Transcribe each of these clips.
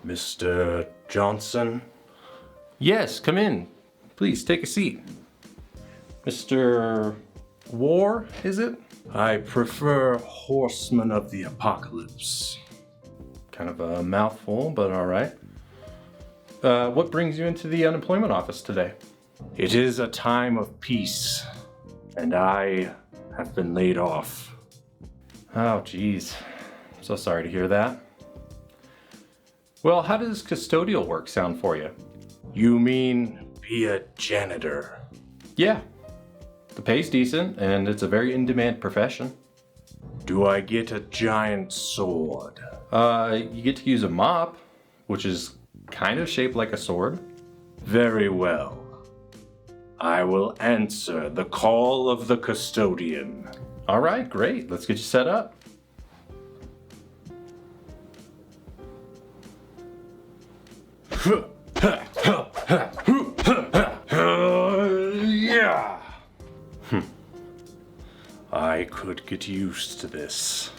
Mr. Johnson? Yes, come in. Please take a seat. Mr. War, is it? I prefer Horsemen of the Apocalypse. Kind of a mouthful, but all right. What brings you into the unemployment office today? It is a time of peace, and I have been laid off. Oh, geez. I'm so sorry to hear that. Well, how does custodial work sound for you? You mean be a janitor? Yeah. The pay's decent, and it's a very in-demand profession. Do I get a giant sword? You get to use a mop, which is kind of shaped like a sword. Very well. I will answer the call of the custodian. All right, great. Let's get you set up. Yeah. I could get used to this.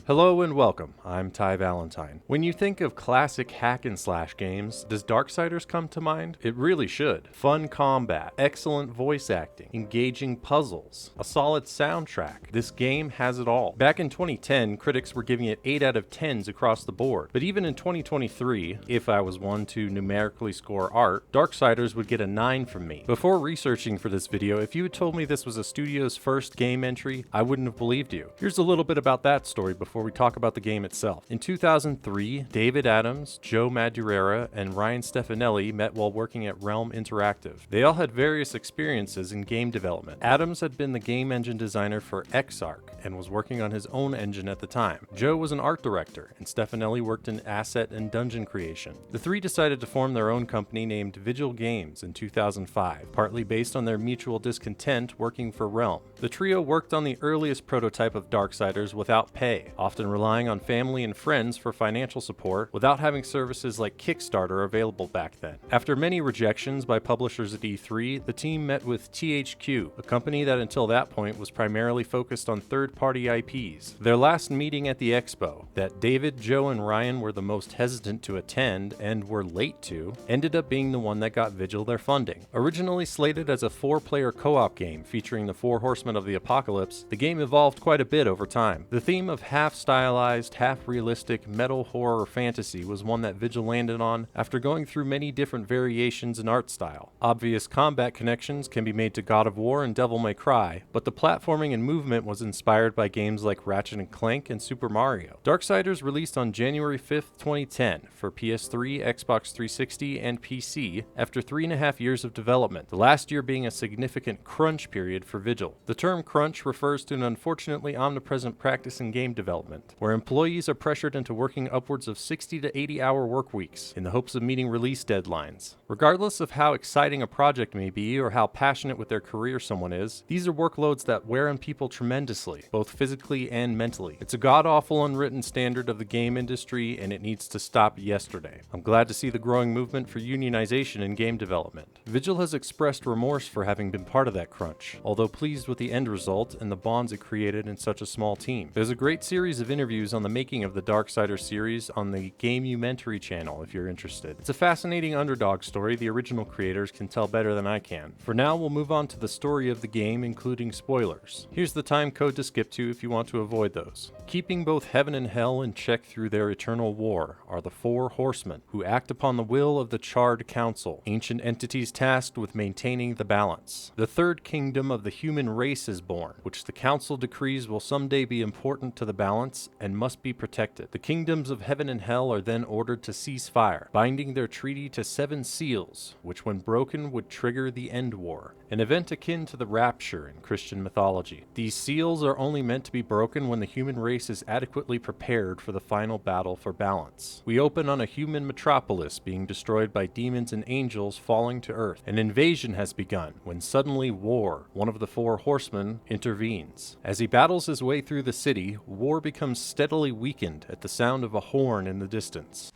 Hello and welcome, I'm Ty Valentine. When you think of classic hack and slash games, does Darksiders come to mind? It really should. Fun combat, excellent voice acting, engaging puzzles, a solid soundtrack. This game has it all. Back in 2010, critics were giving it 8 out of 10s across the board. But even in 2023, if I was one to numerically score art, Darksiders would get a 9 from me. Before researching for this video, if you had told me this was a studio's first game entry, I wouldn't have believed you. Here's a little bit about that story before we talk about the game itself. In 2003, David Adams, Joe Madureira, and Ryan Stefanelli met while working at Realm Interactive. They all had various experiences in game development. Adams had been the game engine designer for Exarch and was working on his own engine at the time. Joe was an art director, and Stefanelli worked in asset and dungeon creation. The three decided to form their own company named Vigil Games in 2005, partly based on their mutual discontent working for Realm. The trio worked on the earliest prototype of Darksiders without pay, often relying on family and friends for financial support without having services like Kickstarter available back then. After many rejections by publishers at E3, the team met with THQ, a company that until that point was primarily focused on third-party IPs. Their last meeting at the expo, that David, Joe, and Ryan were the most hesitant to attend and were late to, ended up being the one that got Vigil their funding. Originally slated as a 4-player co-op game featuring the 4 Horsemen of the Apocalypse, the game evolved quite a bit over time. The theme of half-stylized, half-realistic metal horror fantasy was one that Vigil landed on after going through many different variations in art style. Obvious combat connections can be made to God of War and Devil May Cry, but the platforming and movement was inspired by games like Ratchet & Clank and Super Mario. Darksiders released on January 5th, 2010 for PS3, Xbox 360, and PC after 3.5 years of development, the last year being a significant crunch period for Vigil. The term crunch refers to an unfortunately omnipresent practice in game development, where employees are pressured into working upwards of 60 to 80-hour work weeks in the hopes of meeting release deadlines. Regardless of how exciting a project may be or how passionate with their career someone is, these are workloads that wear on people tremendously, both physically and mentally. It's a god-awful unwritten standard of the game industry, and it needs to stop yesterday. I'm glad to see the growing movement for unionization in game development. Vigil has expressed remorse for having been part of that crunch, although pleased with the end result and the bonds it created in such a small team. There's a great series of interviews on the making of the Darksiders series on the Gamementary channel if you're interested. It's a fascinating underdog story the original creators can tell better than I can. For now, we'll move on to the story of the game, including spoilers. Here's the time code to skip to if you want to avoid those. Keeping both heaven and hell in check through their eternal war are the 4 horsemen, who act upon the will of the Charred Council, ancient entities tasked with maintaining the balance. The third kingdom of the human race is born, which the council decrees will someday be important to the balance and must be protected. The kingdoms of heaven and hell are then ordered to cease fire, binding their treaty to 7 seals, which when broken would trigger the End War, an event akin to the Rapture in Christian mythology. These seals are only meant to be broken when the human race is adequately prepared for the final battle for balance. We open on a human metropolis being destroyed by demons and angels falling to Earth. An invasion has begun when suddenly War, one of the 4 horsemen, intervenes. As he battles his way through the city, War becomes steadily weakened at the sound of a horn in the distance.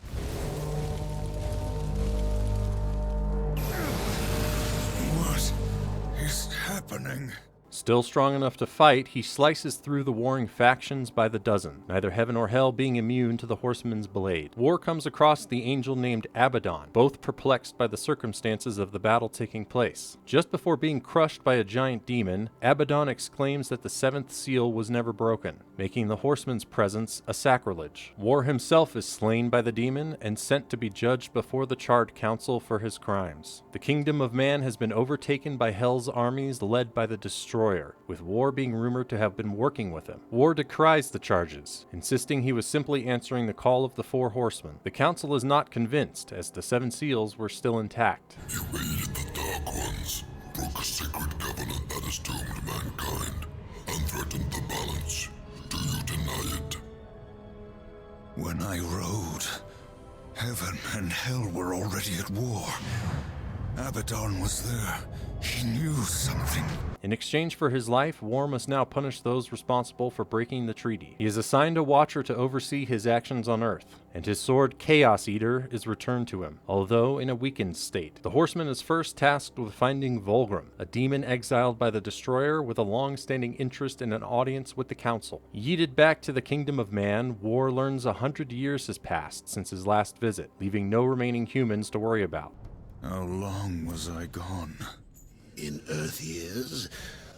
What is happening? Still strong enough to fight, he slices through the warring factions by the dozen, neither heaven or hell being immune to the horseman's blade. War comes across the angel named Abaddon, both perplexed by the circumstances of the battle taking place. Just before being crushed by a giant demon, Abaddon exclaims that the seventh seal was never broken, making the horseman's presence a sacrilege. War himself is slain by the demon and sent to be judged before the Charred Council for his crimes. The kingdom of man has been overtaken by Hell's armies led by the Destroyer, with War being rumored to have been working with him. War decries the charges, insisting he was simply answering the call of the four horsemen. The council is not convinced, as the seven seals were still intact. You aided the Dark Ones, broke a sacred covenant that has doomed mankind, and threatened the balance. Do you deny it? When I rode, heaven and hell were already at war. Abaddon was there. He knew something. In exchange for his life, War must now punish those responsible for breaking the treaty. He is assigned a watcher to oversee his actions on Earth, and his sword Chaos Eater is returned to him, although in a weakened state. The horseman is first tasked with finding Vulgrim, a demon exiled by the Destroyer with a long-standing interest in an audience with the Council. Yeeted back to the kingdom of man, War learns 100 years has passed since his last visit, leaving no remaining humans to worry about. How long was I gone? In Earth years,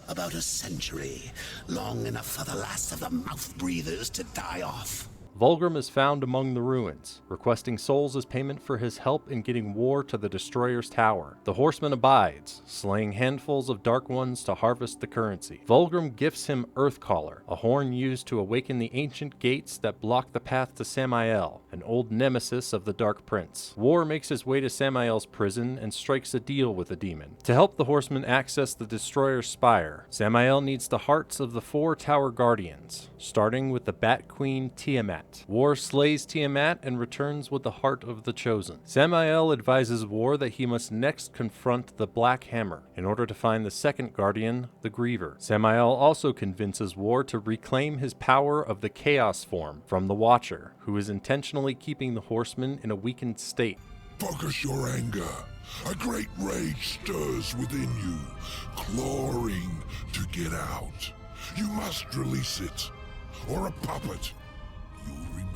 about a century, long enough for the last of the mouth-breathers to die off. Vulgrim is found among the ruins, requesting souls as payment for his help in getting War to the Destroyer's tower. The horseman abides, slaying handfuls of Dark Ones to harvest the currency. Vulgrim gifts him Earthcaller, a horn used to awaken the ancient gates that block the path to Samael, an old nemesis of the Dark Prince. War makes his way to Samael's prison and strikes a deal with the demon. To help the horseman access the Destroyer's spire, Samael needs the hearts of the four Tower Guardians, starting with the Bat Queen Tiamat. War slays Tiamat and returns with the heart of the Chosen. Samael advises War that he must next confront the Black Hammer in order to find the second guardian, the Griever. Samael also convinces War to reclaim his power of the Chaos form from the Watcher, who is intentionally keeping the horseman in a weakened state. Focus your anger. A great rage stirs within you, clawing to get out. You must release it, or a puppet. You'll remain.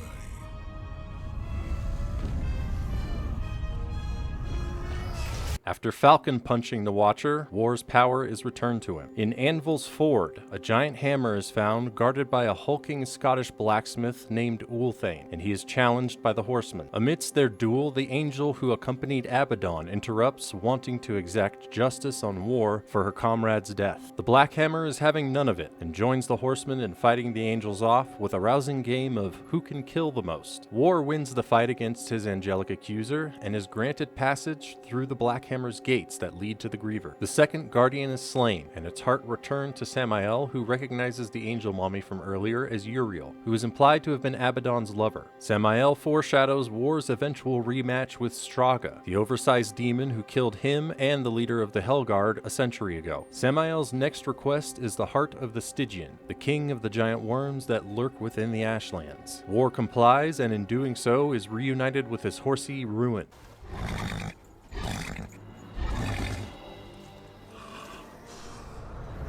After Falcon punching the Watcher, War's power is returned to him. In Anvil's Ford, a giant hammer is found guarded by a hulking Scottish blacksmith named Ulthane, and he is challenged by the horsemen. Amidst their duel, the angel who accompanied Abaddon interrupts, wanting to exact justice on War for her comrade's death. The Black Hammer is having none of it, and joins the horsemen in fighting the angels off with a rousing game of who can kill the most. War wins the fight against his angelic accuser, and is granted passage through the Black Hammer's gates that lead to the Griever. The second guardian is slain, and its heart returned to Samael, who recognizes the angel mommy from earlier as Uriel, who is implied to have been Abaddon's lover. Samael foreshadows War's eventual rematch with Straga, the oversized demon who killed him and the leader of the Hellguard a century ago. Samael's next request is the heart of the Stygian, the king of the giant worms that lurk within the Ashlands. War complies, and in doing so is reunited with his horsey Ruin.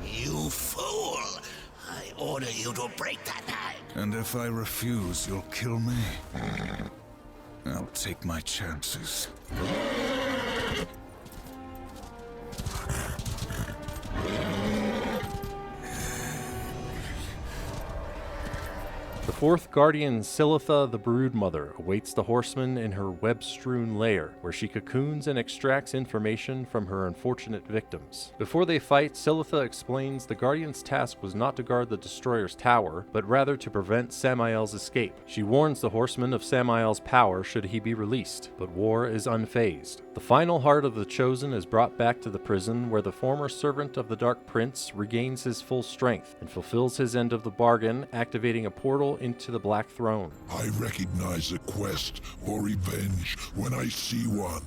You fool! I order you to break that knife! And if I refuse, you'll kill me? I'll take my chances. The fourth guardian, Silitha the Broodmother, awaits the horseman in her web-strewn lair, where she cocoons and extracts information from her unfortunate victims. Before they fight, Silitha explains the guardian's task was not to guard the Destroyer's tower, but rather to prevent Samael's escape. She warns the horseman of Samael's power should he be released, but War is unfazed. The final heart of the Chosen is brought back to the prison, where the former servant of the Dark Prince regains his full strength and fulfills his end of the bargain, activating a portal into the Black Throne. I recognize a quest for revenge when I see one.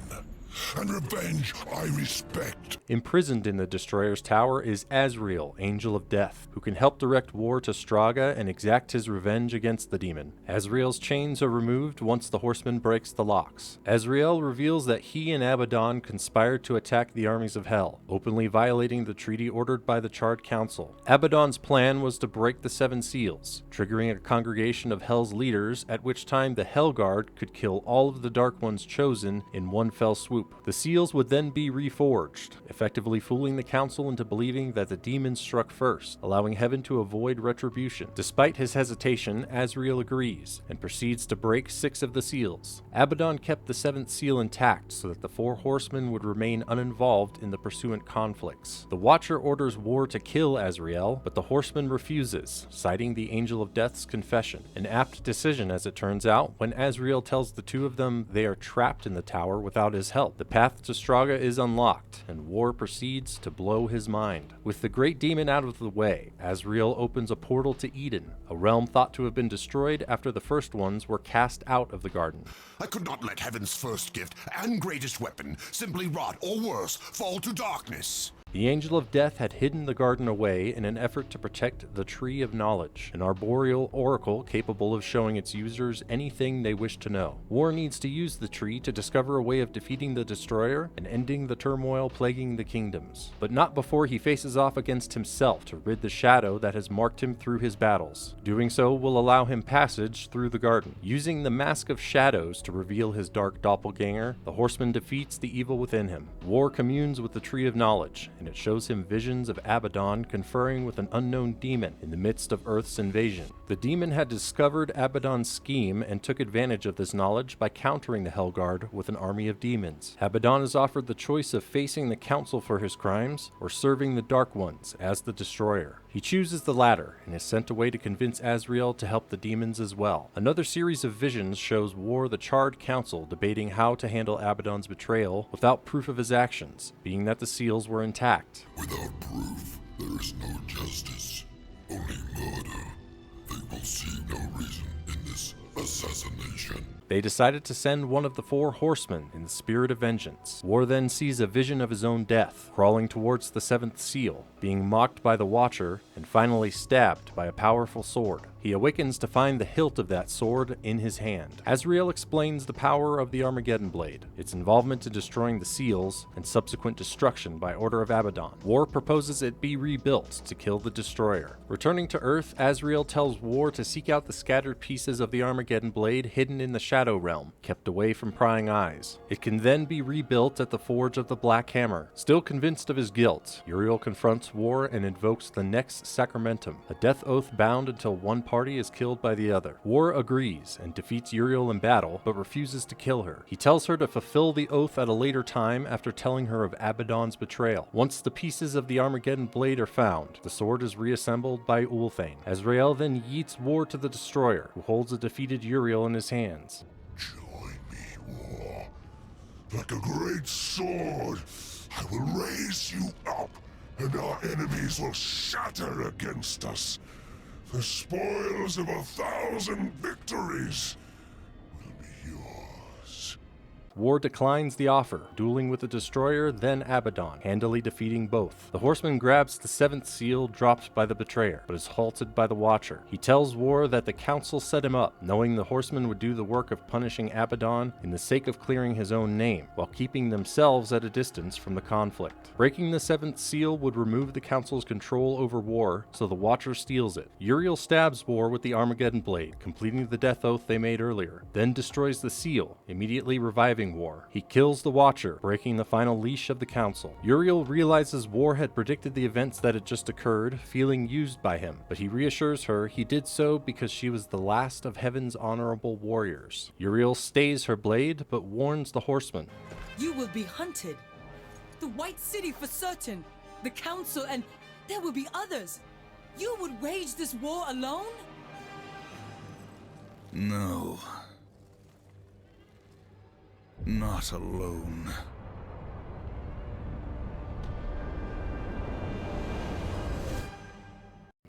and revenge I respect. Imprisoned in the Destroyer's tower is Azrael, Angel of Death, who can help direct war to Straga and exact his revenge against the demon. Azrael's chains are removed once the horseman breaks the locks. Azrael reveals that he and Abaddon conspired to attack the armies of Hell, openly violating the treaty ordered by the Charred Council. Abaddon's plan was to break the Seven Seals, triggering a congregation of Hell's leaders, at which time the Hell Guard could kill all of the Dark Ones chosen in one fell swoop. The seals would then be reforged, effectively fooling the Council into believing that the demons struck first, allowing Heaven to avoid retribution. Despite his hesitation, Azrael agrees, and proceeds to break 6 of the seals. Abaddon kept the 7th seal intact so that the 4 horsemen would remain uninvolved in the pursuant conflicts. The Watcher orders War to kill Azrael, but the horseman refuses, citing the Angel of Death's confession. An apt decision, as it turns out, when Azrael tells the 2 of them they are trapped in the tower without his help. The path to Straga is unlocked, and War proceeds to blow his mind. With the great demon out of the way, Azrael opens a portal to Eden, a realm thought to have been destroyed after the first ones were cast out of the garden. I could not let heaven's first gift and greatest weapon simply rot, or worse, fall to darkness. The Angel of Death had hidden the garden away in an effort to protect the Tree of Knowledge, an arboreal oracle capable of showing its users anything they wish to know. War needs to use the tree to discover a way of defeating the Destroyer and ending the turmoil plaguing the kingdoms, but not before he faces off against himself to rid the shadow that has marked him through his battles. Doing so will allow him passage through the garden. Using the Mask of Shadows to reveal his dark doppelganger, the horseman defeats the evil within him. War communes with the Tree of Knowledge, and it shows him visions of Abaddon conferring with an unknown demon in the midst of Earth's invasion. The demon had discovered Abaddon's scheme and took advantage of this knowledge by countering the Hellguard with an army of demons. Abaddon is offered the choice of facing the Council for his crimes or serving the Dark Ones as the Destroyer. He chooses the latter and is sent away to convince Azrael to help the demons as well. Another series of visions shows War the Charred Council debating how to handle Abaddon's betrayal without proof of his actions, being that the seals were intact. Without proof, there is no justice, only murder. They will see no reason in this assassination. They decided to send one of the 4 horsemen in the spirit of vengeance. War then sees a vision of his own death, crawling towards the 7th seal, being mocked by the Watcher, and finally stabbed by a powerful sword. He awakens to find the hilt of that sword in his hand. Azrael explains the power of the Armageddon Blade, its involvement in destroying the seals, and subsequent destruction by order of Abaddon. War proposes it be rebuilt to kill the Destroyer. Returning to Earth, Azrael tells War to seek out the scattered pieces of the Armageddon Blade hidden in the Shadow Realm, kept away from prying eyes. It can then be rebuilt at the Forge of the Black Hammer. Still convinced of his guilt, Uriel confronts War and invokes the Nex Sacramentum, a death oath bound until one party is killed by the other. War agrees and defeats Uriel in battle, but refuses to kill her. He tells her to fulfill the oath at a later time after telling her of Abaddon's betrayal. Once the pieces of the Armageddon Blade are found, the sword is reassembled by Ulthane. Azrael then yeets War to the Destroyer, who holds a defeated Uriel in his hands. Join me, War. Like a great sword, I will raise you up, and our enemies will shatter against us. The spoils of 1,000 victories will be yours. War declines the offer, dueling with the Destroyer, then Abaddon, handily defeating both. The horseman grabs the 7th seal dropped by the betrayer, but is halted by the Watcher. He tells War that the Council set him up, knowing the horseman would do the work of punishing Abaddon in the sake of clearing his own name, while keeping themselves at a distance from the conflict. Breaking the 7th seal would remove the Council's control over War, so the Watcher steals it. Uriel stabs War with the Armageddon Blade, completing the death oath they made earlier, then destroys the seal, immediately reviving War. He kills the Watcher, breaking the final leash of the Council. Uriel realizes War had predicted the events that had just occurred, feeling used by him, but he reassures her he did so because she was the last of Heaven's honorable warriors. Uriel stays her blade, but warns the horseman. You will be hunted. The White City for certain. The Council, and there will be others. You would wage this war alone? No. Not alone.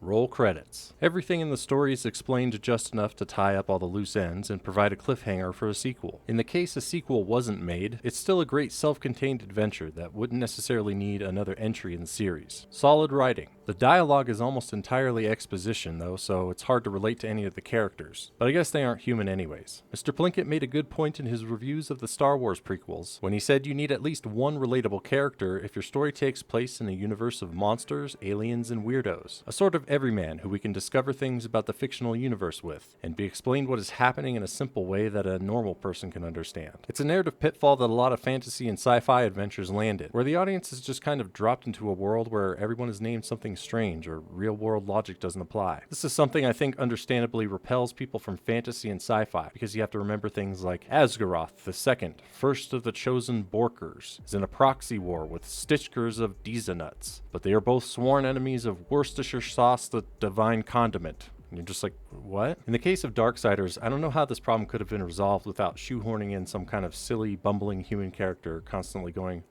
Roll credits. Everything in the story is explained just enough to tie up all the loose ends and provide a cliffhanger for a sequel. In the case a sequel wasn't made, it's still a great self-contained adventure that wouldn't necessarily need another entry in the series. Solid writing. The dialogue is almost entirely exposition though, so it's hard to relate to any of the characters. But I guess they aren't human anyways. Mr. Plinkett made a good point in his reviews of the Star Wars prequels when he said you need at least one relatable character if your story takes place in a universe of monsters, aliens, and weirdos. A sort of everyman who we can discover things about the fictional universe with, and be explained what is happening in a simple way that a normal person can understand. It's a narrative pitfall that a lot of fantasy and sci-fi adventures land in, where the audience is just kind of dropped into a world where everyone is named something strange or real-world logic doesn't apply. This is something I think understandably repels people from fantasy and sci-fi, because you have to remember things like Asgaroth II, first of the chosen Borkers, is in a proxy war with Stitchkers of Deezanuts, but they are both sworn enemies of Worcestershire sauce, the divine condiment. And you're just like, what? In the case of Darksiders, I don't know how this problem could have been resolved without shoehorning in some kind of silly, bumbling human character constantly going,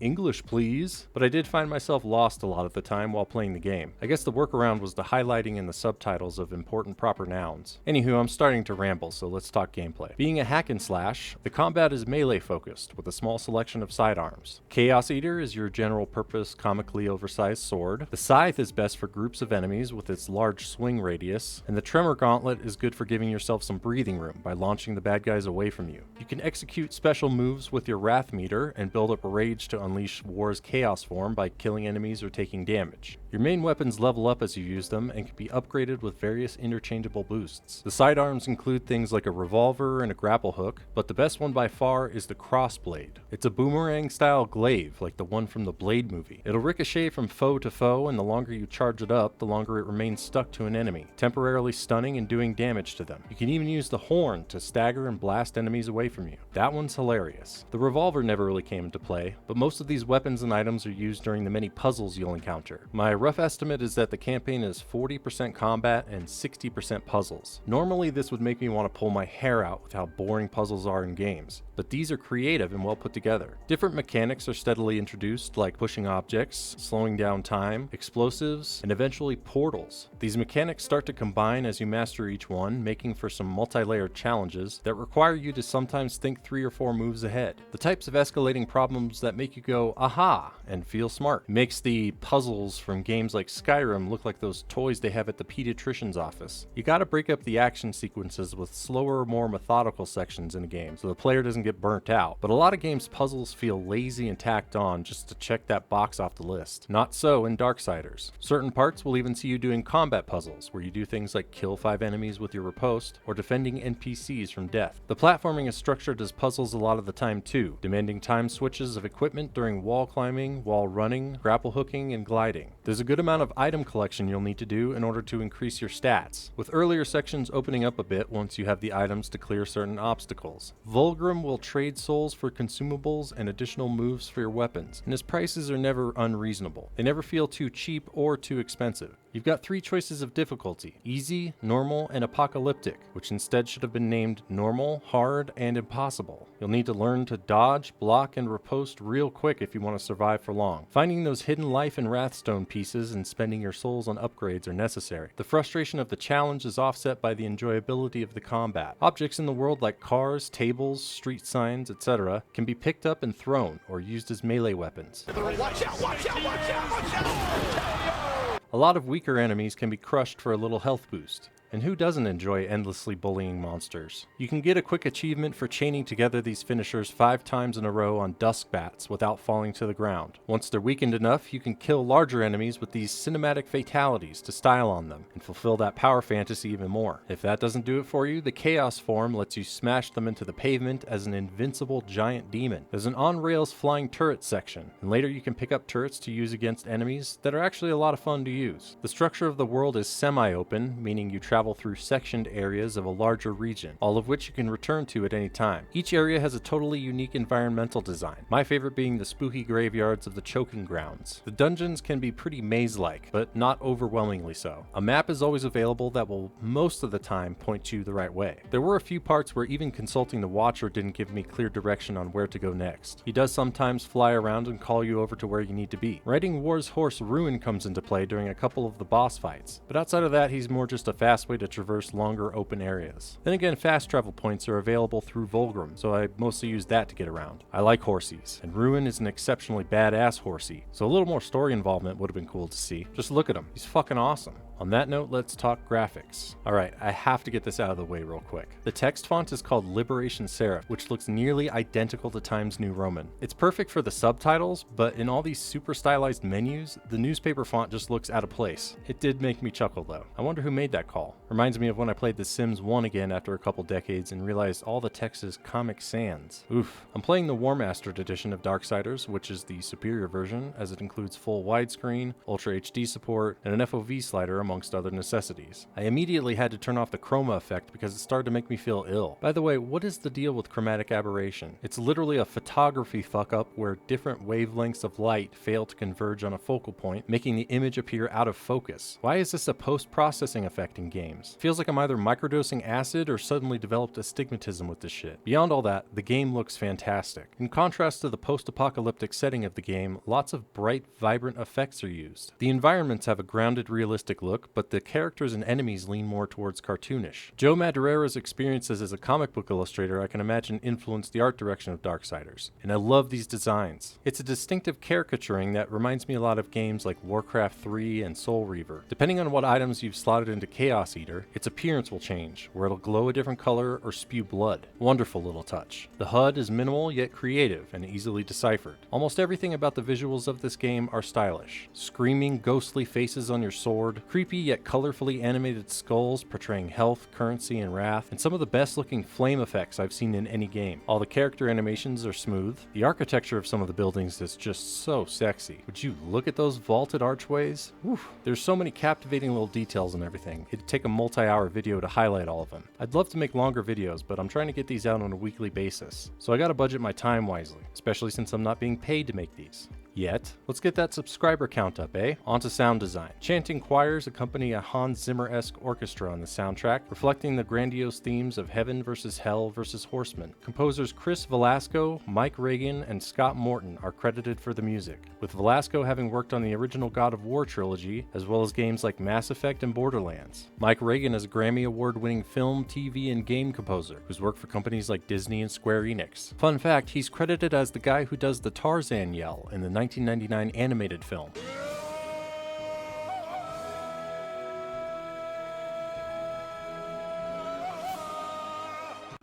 English please? But I did find myself lost a lot of the time while playing the game. I guess the workaround was the highlighting in the subtitles of important proper nouns. Anywho, I'm starting to ramble, so let's talk gameplay. Being a hack and slash, the combat is melee focused, with a small selection of sidearms. Chaos Eater is your general purpose, comically oversized sword. The Scythe is best for groups of enemies with its large swing radius, and the Tremor Gauntlet is good for giving yourself some breathing room by launching the bad guys away from you. You can execute special moves with your Wrath meter and build up rage to unleash War's Chaos form by killing enemies or taking damage. Your main weapons level up as you use them and can be upgraded with various interchangeable boosts. The sidearms include things like a revolver and a grapple hook, but the best one by far is the Crossblade. It's a boomerang style glaive like the one from the Blade movie. It'll ricochet from foe to foe, and the longer you charge it up, the longer it remains stuck to an enemy, temporarily stunning and doing damage to them. You can even use the horn to stagger and blast enemies away from you. That one's hilarious. The revolver never really came into play, but most of these weapons and items are used during the many puzzles you'll encounter. My rough estimate is that the campaign is 40% combat and 60% puzzles. Normally this would make me want to pull my hair out with how boring puzzles are in games, but these are creative and well put together. Different mechanics are steadily introduced, like pushing objects, slowing down time, explosives, and eventually portals. These mechanics start to combine as you master each one, making for some multi-layered challenges that require you to sometimes think 3 or 4 moves ahead. The types of escalating problems that make you go, aha, and feel smart. It makes the puzzles from games like Skyrim look like those toys they have at the pediatrician's office. You gotta break up the action sequences with slower, more methodical sections in a game so the player doesn't get burnt out. But a lot of games' puzzles feel lazy and tacked on just to check that box off the list. Not so in Darksiders. Certain parts will even see you doing combat puzzles, where you do things like kill 5 enemies with your riposte, or defending NPCs from death. The platforming is structured as puzzles a lot of the time too, demanding time switches of equipment during wall climbing, wall running, grapple hooking, and gliding. There's a good amount of item collection you'll need to do in order to increase your stats, with earlier sections opening up a bit once you have the items to clear certain obstacles. Vulgrim will trade souls for consumables and additional moves for your weapons, and his prices are never unreasonable. They never feel too cheap or too expensive. You've got 3 choices of difficulty: easy, normal, and apocalyptic, which instead should have been named normal, hard, and impossible. You'll need to learn to dodge, block, and riposte real quick if you want to survive for long. Finding those hidden life and Wrathstone pieces and spending your souls on upgrades are necessary. The frustration of the challenge is offset by the enjoyability of the combat. Objects in the world like cars, tables, street signs, etc. can be picked up and thrown, or used as melee weapons. Watch out, watch out, watch out, watch out! A lot of weaker enemies can be crushed for a little health boost. And who doesn't enjoy endlessly bullying monsters? You can get a quick achievement for chaining together these finishers 5 times in a row on dusk bats without falling to the ground. Once they're weakened enough, you can kill larger enemies with these cinematic fatalities to style on them and fulfill that power fantasy even more. If that doesn't do it for you, the Chaos form lets you smash them into the pavement as an invincible giant demon. There's an on-rails flying turret section, and later you can pick up turrets to use against enemies that are actually a lot of fun to use. The structure of the world is semi-open, meaning you travel travel through sectioned areas of a larger region, all of which you can return to at any time. Each area has a totally unique environmental design, my favorite being the spooky graveyards of the Choking Grounds. The dungeons can be pretty maze-like, but not overwhelmingly so. A map is always available that will most of the time point you the right way. There were a few parts where even consulting the Watcher didn't give me clear direction on where to go next. He does sometimes fly around and call you over to where you need to be. Riding War's horse Ruin comes into play during a couple of the boss fights, but outside of that he's more just a fast way to traverse longer open areas. Then again, fast travel points are available through Volgrim, so I mostly use that to get around. I like horsies, and Ruin is an exceptionally badass horsey, so a little more story involvement would have been cool to see. Just look at him, he's fucking awesome. On that note, let's talk graphics. Alright, I have to get this out of the way real quick. The text font is called Liberation Serif, which looks nearly identical to Times New Roman. It's perfect for the subtitles, but in all these super stylized menus, the newspaper font just looks out of place. It did make me chuckle though. I wonder who made that call. Reminds me of when I played The Sims 1 again after a couple decades and realized all the text is Comic Sans. Oof. I'm playing the War Mastered edition of Darksiders, which is the superior version, as it includes full widescreen, Ultra HD support, and an FOV slider amongst other necessities. I immediately had to turn off the chroma effect because it started to make me feel ill. By the way, what is the deal with chromatic aberration? It's literally a photography fuck up where different wavelengths of light fail to converge on a focal point, making the image appear out of focus. Why is this a post-processing effect in games? Feels like I'm either microdosing acid or suddenly developed astigmatism with this shit. Beyond all that, the game looks fantastic. In contrast to the post-apocalyptic setting of the game, lots of bright, vibrant effects are used. The environments have a grounded, realistic look, but the characters and enemies lean more towards cartoonish. Joe Madureira's experiences as a comic book illustrator I can imagine influenced the art direction of Darksiders, and I love these designs. It's a distinctive caricaturing that reminds me a lot of games like Warcraft 3 and Soul Reaver. Depending on what items you've slotted into Chaos Eater, its appearance will change, where it'll glow a different color or spew blood. Wonderful little touch. The HUD is minimal yet creative and easily deciphered. Almost everything about the visuals of this game are stylish. Screaming, ghostly faces on your sword, creepy yet colorfully animated skulls portraying health, currency, and wrath, and some of the best looking flame effects I've seen in any game. All the character animations are smooth. The architecture of some of the buildings is just so sexy. Would you look at those vaulted archways? Oof. There's so many captivating little details and everything. It'd take a multi-hour video to highlight all of them. I'd love to make longer videos, but I'm trying to get these out on a weekly basis. So I gotta budget my time wisely, especially since I'm not being paid to make these. Yet. Let's get that subscriber count up, eh? Onto sound design. Chanting choirs accompany a Hans Zimmer-esque orchestra on the soundtrack, reflecting the grandiose themes of heaven versus hell versus horsemen. Composers Chris Velasco, Mike Reagan, and Scott Morton are credited for the music, with Velasco having worked on the original God of War trilogy, as well as games like Mass Effect and Borderlands. Mike Reagan is a Grammy Award-winning film, TV, and game composer, who's worked for companies like Disney and Square Enix. Fun fact, he's credited as the guy who does the Tarzan yell in the 1999 animated film.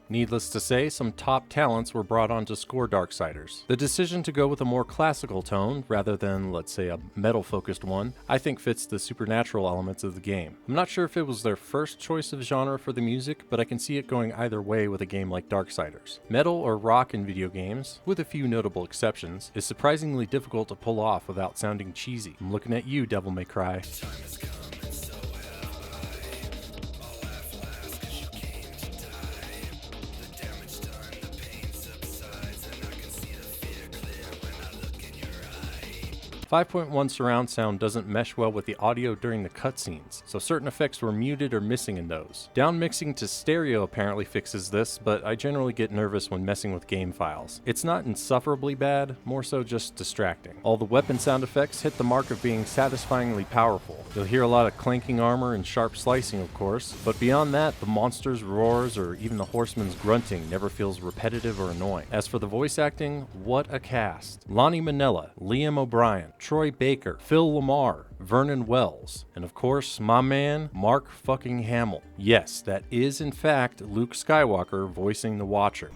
Needless to say, some top talents were brought on to score Darksiders. The decision to go with a more classical tone, rather than, let's say, a metal-focused one, I think fits the supernatural elements of the game. I'm not sure if it was their first choice of genre for the music, but I can see it going either way with a game like Darksiders. Metal or rock in video games, with a few notable exceptions, is surprisingly difficult to pull off without sounding cheesy. I'm looking at you, Devil May Cry. Time has come. 5.1 surround sound doesn't mesh well with the audio during the cutscenes, so certain effects were muted or missing in those. Down mixing to stereo apparently fixes this, but I generally get nervous when messing with game files. It's not insufferably bad, more so just distracting. All the weapon sound effects hit the mark of being satisfyingly powerful. You'll hear a lot of clanking armor and sharp slicing, of course, but beyond that, the monsters' roars or even the horsemen's grunting never feels repetitive or annoying. As for the voice acting, what a cast. Lonnie Manella, Liam O'Brien, Troy Baker, Phil Lamar, Vernon Wells, and of course, my man, Mark fucking Hamill. Yes, that is in fact Luke Skywalker voicing the Watcher.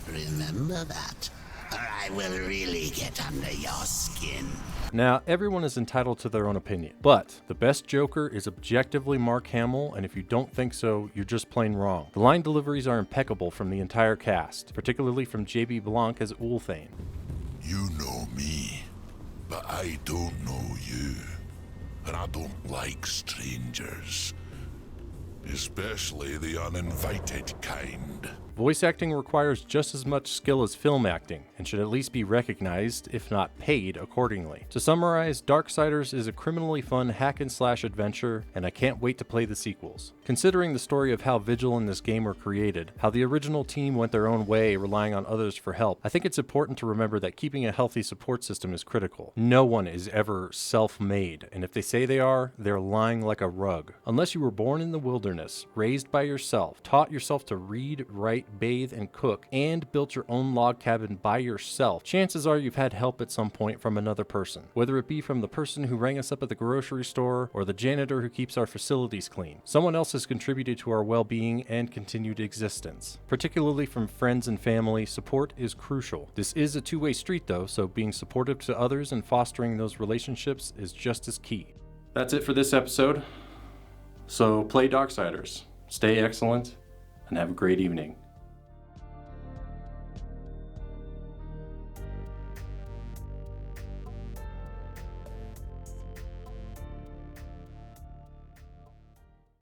Remember that, or I will really get under your skin. Now, everyone is entitled to their own opinion, but the best Joker is objectively Mark Hamill, and if you don't think so, you're just plain wrong. The line deliveries are impeccable from the entire cast, particularly from J.B. Blanc as Ulthane. You know me, but I don't know you, and I don't like strangers. especially the uninvited kind. Voice acting requires just as much skill as film acting, and should at least be recognized, if not paid, accordingly. To summarize, Darksiders is a criminally fun hack-and-slash adventure, and I can't wait to play the sequels. Considering the story of how Vigil and this game were created, how the original team went their own way relying on others for help, I think it's important to remember that keeping a healthy support system is critical. No one is ever self-made, and if they say they are, they're lying like a rug. Unless you were born in the wilderness, raised by yourself, taught yourself to read, write, bathe, and cook, and built your own log cabin by yourself, chances are you've had help at some point from another person. Whether it be from the person who rang us up at the grocery store, or the janitor who keeps our facilities clean. Someone else has contributed to our well-being and continued existence. Particularly from friends and family, support is crucial. This is a two-way street though, so being supportive to others and fostering those relationships is just as key. That's it for this episode. So play Darksiders, stay excellent, and have a great evening.